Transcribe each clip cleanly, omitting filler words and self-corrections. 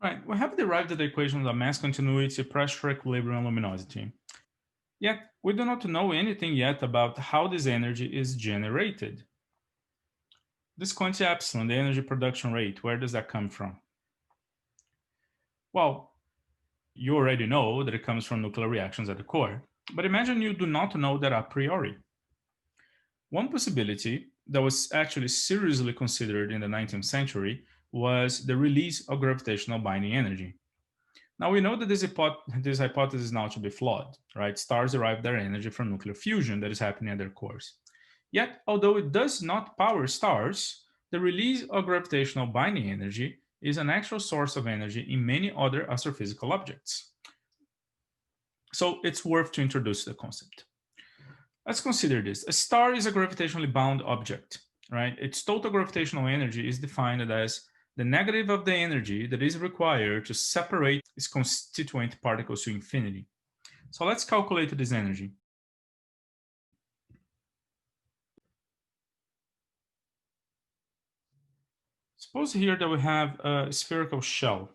Right, we have derived the equations of mass continuity, pressure equilibrium, and luminosity. Yet, we do not know anything yet about how this energy is generated. This quantity epsilon, the energy production rate, where does that come from? Well, you already know that it comes from nuclear reactions at the core, but imagine you do not know that a priori. One possibility that was actually seriously considered in the 19th century was the release of gravitational binding energy. Now we know that this hypothesis is now to be flawed, right? Stars derive their energy from nuclear fusion that is happening at their cores. Yet, although it does not power stars, the release of gravitational binding energy is an actual source of energy in many other astrophysical objects. So it's worth to introduce the concept. Let's consider this. A star is a gravitationally bound object, right? Its total gravitational energy is defined as the negative of the energy that is required to separate its constituent particles to infinity. So let's calculate this energy. Suppose here that we have a spherical shell.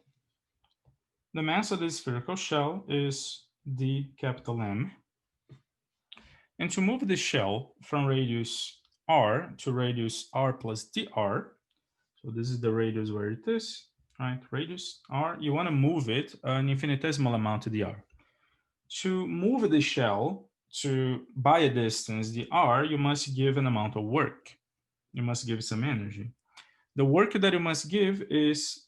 The mass of this spherical shell is d capital M. And to move the shell from radius r to radius r plus dr, so this is the radius where it is, right? Radius r, you want to move it an infinitesimal amount to dr. To move the shell by a distance dr, you must give an amount of work. You must give some energy. The work that you must give is,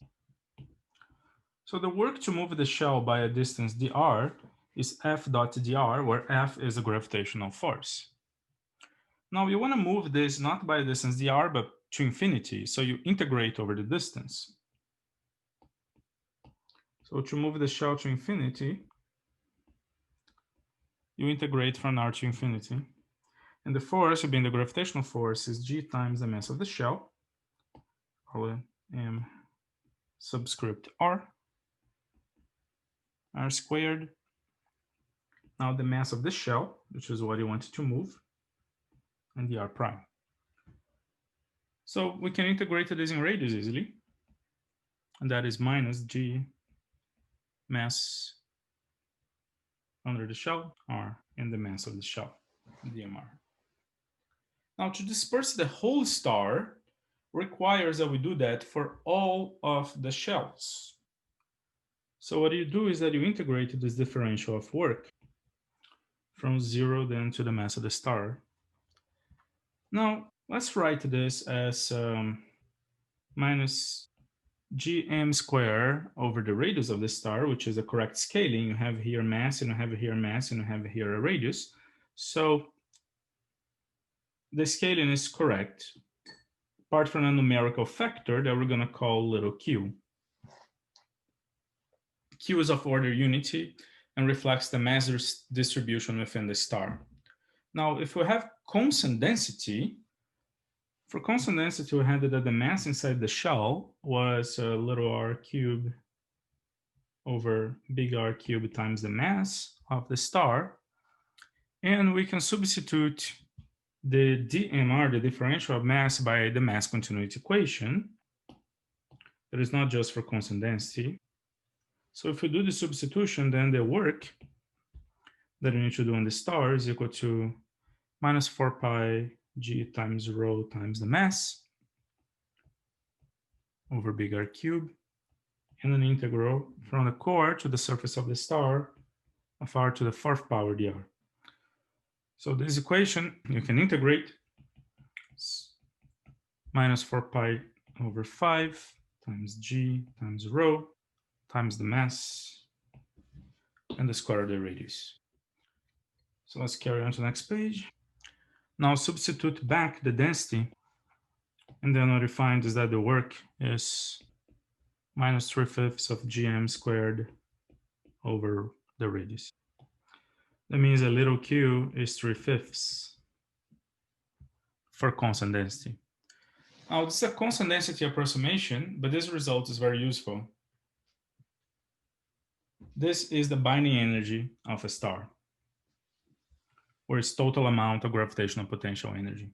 so the work to move the shell by a distance dr is F dot dr, where F is a gravitational force. Now you want to move this not by a distance dr, but to infinity, so you integrate over the distance. So to move the shell to infinity, you integrate from r to infinity. And the force, being the gravitational force, is g times the mass of the shell, call it m subscript r squared. Now the mass of the shell, which is what you want to move, and the r prime. So we can integrate this in radius easily, and that is minus g mass under the shell, r, and the mass of the shell, dmr. Now to disperse the whole star requires that we do that for all of the shells. So what you do is that you integrate this differential of work from 0 then to the mass of the star. Now let's write this as minus gm squared over the radius of the star, which is the correct scaling. You have here mass, and you have here mass, and you have here a radius. So the scaling is correct, apart from a numerical factor that we're going to call little q. Q is of order unity and reflects the mass distribution within the star. Now, if we have constant density, for constant density, we had that the mass inside the shell was little r cubed over big R cubed times the mass of the star. And we can substitute the dmr, the differential of mass, by the mass continuity equation. That is not just for constant density. So if we do the substitution, then the work that we need to do on the star is equal to minus 4 pi g times rho times the mass over big R cubed, and an integral from the core to the surface of the star of r to the 4th power dr. So this equation, you can integrate minus 4 pi over 5 times g times rho times the mass and the square of the radius. So let's carry on to the next page. Now substitute back the density, and then what we find is that the work is minus 3/5 of gm squared over the radius. That means a little q is 3/5 for constant density. Now this is a constant density approximation, but this result is very useful. This is the binding energy of a star, or its total amount of gravitational potential energy.